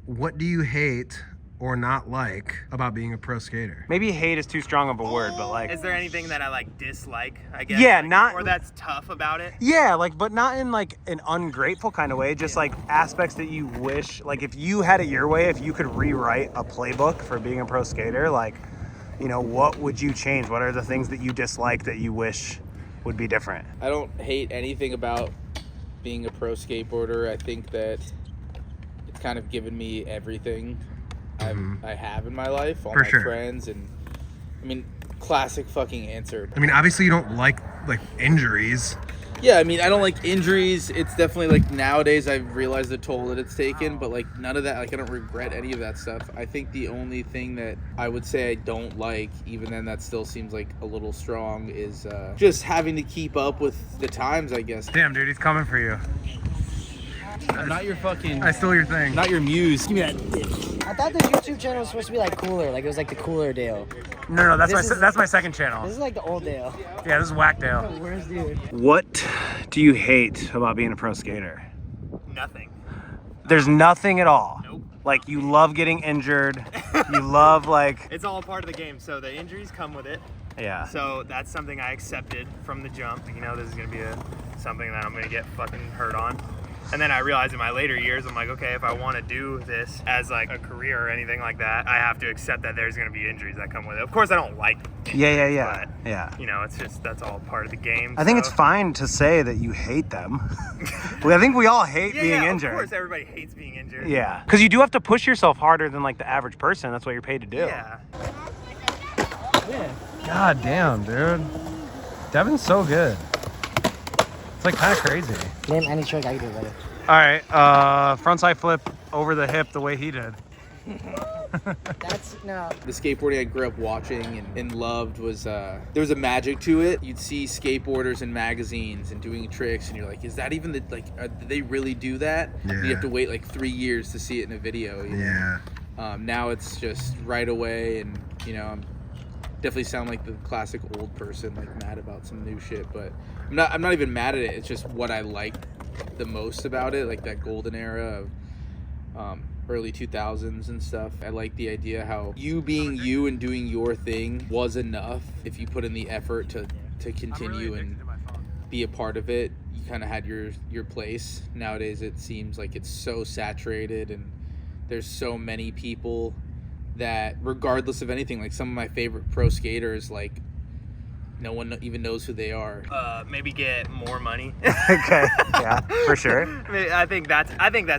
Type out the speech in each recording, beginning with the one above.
what do you hate or not like about being a pro skater? Maybe hate is too strong of a word, but like, Is there anything that I like dislike, I guess? Yeah, like, not- or that's tough about it? yeah, like, but not in like an ungrateful kind of way, just like aspects that you wish, like if you had it your way, if you could rewrite a playbook for being a pro skater, like, you know, what would you change? What are the things that you dislike that you wish would be different? I don't hate anything about being a pro skateboarder. I think that it's kind of given me everything I have in my life, all For my sure. friends, and I mean, classic fucking answer. I mean, obviously you don't like injuries. Yeah, I mean, I don't like injuries. It's definitely like nowadays I've realized the toll that it's taken, but like none of that, like I don't regret any of that stuff. I think the only thing that I would say I don't like, even then that still seems like a little strong, is just having to keep up with the times, I guess. Damn, dude, he's coming for you. I'm not your fucking, I stole your thing. not your muse. Give me that dick. I thought the YouTube channel was supposed to be like cooler, like it was like the cooler Dale. No, that's This is- that's my second channel. This is like the old Dale. Yeah, this is Whackdale. Where's dude? What do you hate about being a pro skater? Nothing. There's nothing at all. Nope. Like, you love getting injured. You love, like, It's all a part of the game, so the injuries come with it. yeah. So that's something I accepted from the jump. You know, this is gonna be something that I'm gonna get fucking hurt on. And then I realized in my later years, I'm like, okay, if I want to do this as like a career or anything like that, I have to accept that there's gonna be injuries that come with it. Of course, I don't like injuries, Yeah. but, you know, it's just, that's all part of the game. I think so. it's fine to say that you hate them. I think we all hate being injured. Of course, everybody hates being injured. Yeah, because you do have to push yourself harder than like the average person. That's what you're paid to do. Yeah. God damn, dude. Devin's so good. It's like kind of crazy. Name any trick I can do better. All right, frontside flip over the hip the way he did. That's no. The skateboarding I grew up watching and loved was there was a magic to it. You'd see skateboarders in magazines and doing tricks, and you're like, is that even the did they really do that? Yeah. You have to wait like 3 years to see it in a video. You know? Yeah. Now it's just right away, and you know, I'm definitely sound like the classic old person, like mad about some new shit. But I'm not even mad at it. It's just what I like the most about it, like that golden era of early 2000s and stuff. I like the idea how you being you and doing your thing was enough. If you put in the effort to continue and be a part of it, you kind of had your place. Nowadays it seems like it's so saturated, and there's so many people that regardless of anything, like some of my favorite pro skaters, like no one even knows who they are. Maybe get more money. Okay, yeah, for sure. I think that's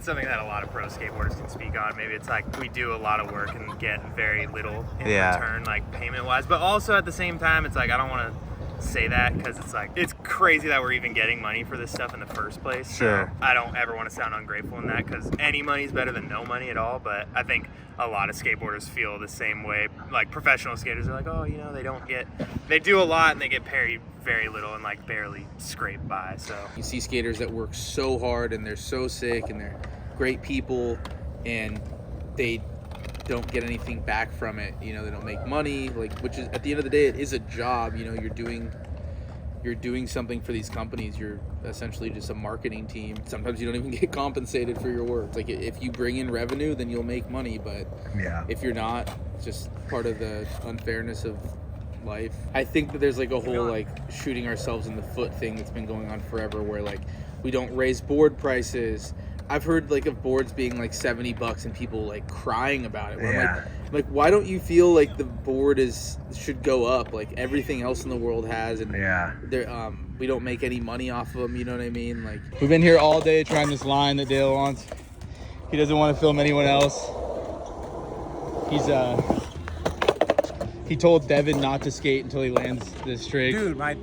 something that a lot of pro skateboarders can speak on. Maybe it's like we do a lot of work and get very little in return, like payment wise. But also at the same time, it's like I don't want to say that because it's like it's crazy that we're even getting money for this stuff in the first place. Sure. So I don't ever want to sound ungrateful in that because any money is better than no money at all. But I think a lot of skateboarders feel the same way. Like professional skaters are like, oh, you know, they do a lot and they get paid very little and like barely scrape by. So You see skaters that work so hard and they're so sick and they're great people and they don't get anything back from it. You know, they don't make money, like, which is at the end of the day, it is a job. You know, you're doing something for these companies. You're essentially just a marketing team. Sometimes you don't even get compensated for your work. Like if you bring in revenue, then you'll make money. But if you're not, it's just part of the unfairness of life. I think that there's like a whole like shooting ourselves in the foot thing that's been going on forever, where like we don't raise board prices. I've heard like of boards being like $70 and people like crying about it. Where I'm like, why don't you feel like the board should go up like everything else in the world has? And we don't make any money off of them. You know what I mean? Like we've been here all day trying this line that Dale wants. He doesn't want to film anyone else. He told Devin not to skate until he lands this trick. Dude, so annoying.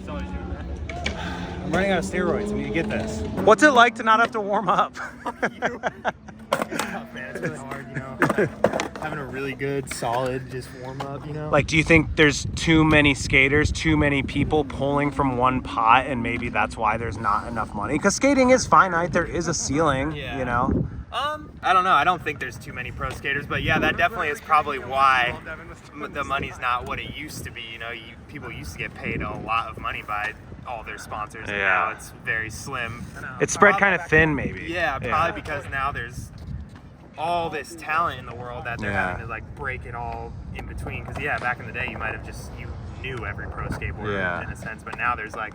It's always doing that. I'm running out of steroids. I need to get this. What's it like to not have to warm up? It's tough, man. It's really hard, you know. Having a really good, solid, just warm up, you know. Like, do you think there's too many skaters, too many people pulling from one pot, and maybe that's why there's not enough money? Because skating is finite. There is a ceiling, you know? I don't know. I don't think there's too many pro skaters, but yeah, that definitely is probably why the money's not what it used to be. You know, people used to get paid a lot of money by all their sponsors, and now it's very slim. It's spread kind of thin, maybe. Yeah, probably because now there's all this talent in the world that they're Yeah. having to like break it all in between. Because back in the day, you might have you knew every pro skateboarder in a sense, but now there's like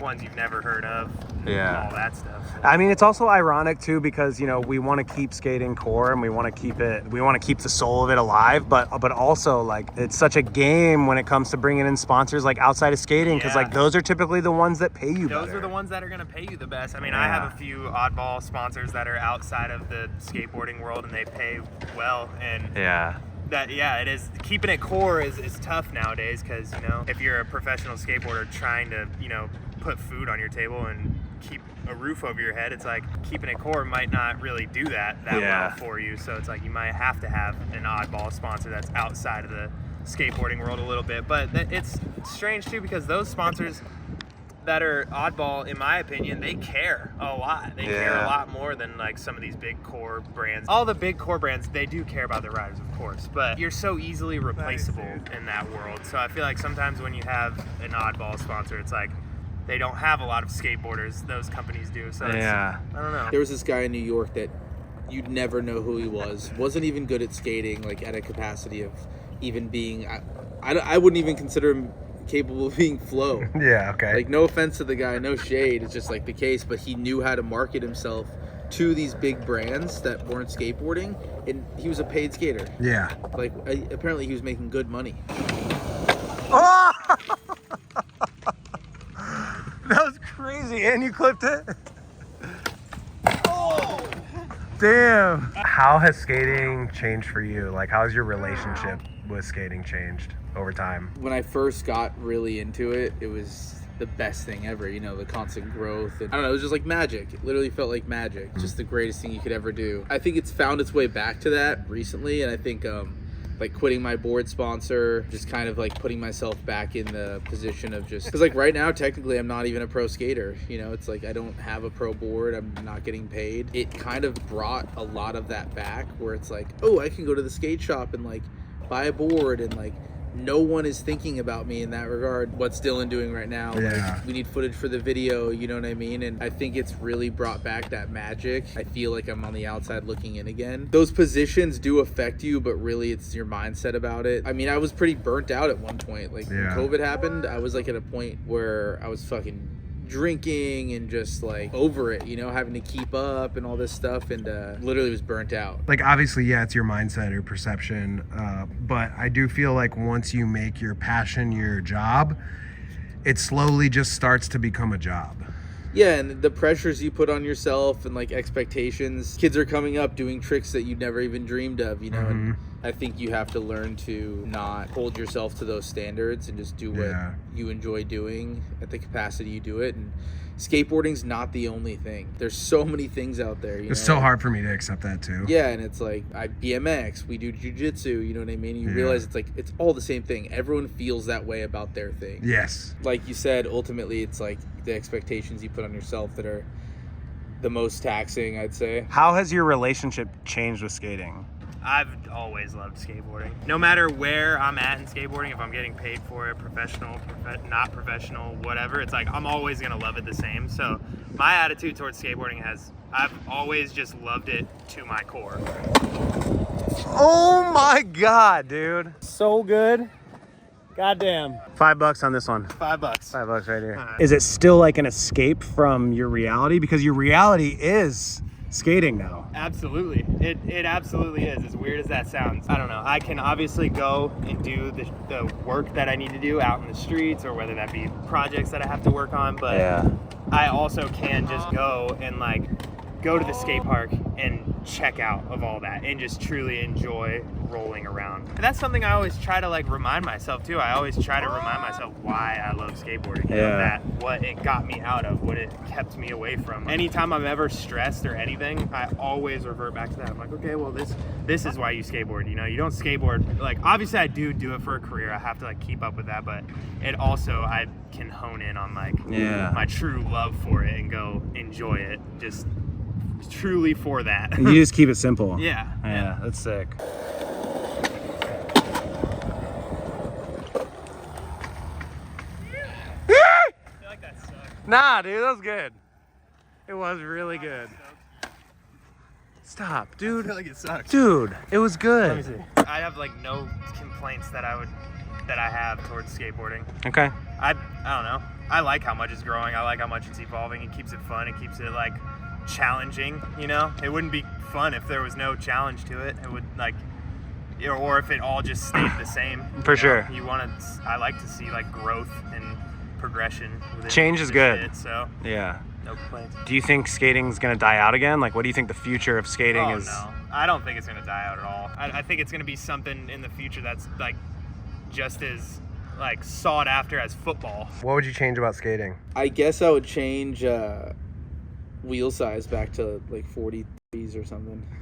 ones you've never heard of, and all that stuff. I mean, it's also ironic too because we want to keep skating core and we want to keep the soul of it alive, but also like it's such a game when it comes to bringing in sponsors like outside of skating because like those are typically the ones that pay you Those better. are the ones that are going to pay you the best. I mean, I have a few oddball sponsors that are outside of the skateboarding world and they pay well, and it is keeping it core is tough nowadays because if you're a professional skateboarder trying to put food on your table and keep a roof over your head, it's like keeping it core might not really do that well for you. So it's like you might have to have an oddball sponsor that's outside of the skateboarding world a little bit. But it's strange too because those sponsors that are oddball, in my opinion, they care a lot. They care a lot more than like some of these big core brands. All the big core brands, they do care about their riders, of course, but you're so easily replaceable in that world. So I feel like sometimes when you have an oddball sponsor, it's like they don't have a lot of skateboarders. Those companies do. So I don't know. There was this guy in New York that you'd never know who he was. Wasn't even good at skating, like at a capacity of even being. I wouldn't even consider him capable of being Flow. Like, no offense to the guy, no shade. It's just like the case, but he knew how to market himself to these big brands that weren't skateboarding, and he was a paid skater. Like apparently he was making good money. That was crazy, and you clipped it. Damn. How has skating changed for you? Like, how has your relationship with skating changed over time? When I first got really into it, it was the best thing ever, the constant growth. And I don't know, it was just like magic. It literally felt like magic. Just the greatest thing you could ever do. I think it's found its way back to that recently, and I think like quitting my board sponsor, just kind of like putting myself back in the position of just, because like right now technically I'm not even a pro skater, it's like I don't have a pro board, I'm not getting paid. It kind of brought a lot of that back where it's like, oh, I can go to the skate shop and like buy a board, and like no one is thinking about me in that regard. What's Dylan doing right now? Like, we need footage for the video, you know what I mean? And I think it's really brought back that magic. I feel like I'm on the outside looking in again. Those positions do affect you, but really it's your mindset about it. I mean, I was pretty burnt out at one point. Like when COVID happened, I was like at a point where I was fucking drinking and just like over it, having to keep up and all this stuff, and literally was burnt out. Like, obviously, it's your mindset or perception, but I do feel like once you make your passion your job, it slowly just starts to become a job. Yeah, and the pressures you put on yourself and like expectations. Kids are coming up doing tricks that you never even dreamed of, and I think you have to learn to not hold yourself to those standards and just do what you enjoy doing at the capacity you do it. And skateboarding's not the only thing. There's so many things out there. It's so hard for me to accept that too. Yeah, and it's like I BMX, we do jiu-jitsu, you know what I mean? You realize it's like it's all the same thing. Everyone feels that way about their thing. Yes. Like you said, ultimately it's like the expectations you put on yourself that are the most taxing, I'd say. How has your relationship changed with skating? I've always loved skateboarding. No matter where I'm at in skateboarding, if I'm getting paid for it, professional, not professional, whatever, it's like I'm always gonna love it the same. So my attitude towards skateboarding I've always just loved it to my core. Oh my God, dude. So good. Goddamn. $5 on this one. $5. $5 right here. Is it still like an escape from your reality? Because your reality is skating now. Absolutely. It absolutely is. As weird as that sounds. I don't know. I can obviously go and do the work that I need to do out in the streets, or whether that be projects that I have to work on, but I also can just go and like go to the skate park and check out of all that and just truly enjoy rolling around. And that's something I always try to like remind myself too. I always try to remind myself why I love skateboarding. You know, that what it got me out of, what it kept me away from. Anytime I'm ever stressed or anything, I always revert back to that. I'm like, okay, well this is why you skateboard. You don't skateboard, like obviously I do it for a career. I have to like keep up with that, but it also, I can hone in on like my true love for it and go enjoy it just truly for that. And you just keep it simple. Yeah, that's sick. I feel like that sucked. Nah, dude, that was good. It was really good. Stop, dude. like it sucks. Dude, it was good. Let me see. I have like no complaints that I have towards skateboarding. Okay. I don't know. I like how much it's growing. I like how much it's evolving. It keeps it fun. It keeps it like challenging. You know, it wouldn't be fun if there was no challenge to it. It would like, or if it all just stayed the same. For sure. You want to. I like to see like growth and progression. Within Change is the good. shit, so Yeah. no complaints. Do you think skating's gonna die out again? Like, what do you think the future of skating Oh is? no, I don't think it's gonna die out at all. I think it's gonna be something in the future that's like just as like sought after as football. What would you change about skating? I guess I would change wheel size back to like 40s or something.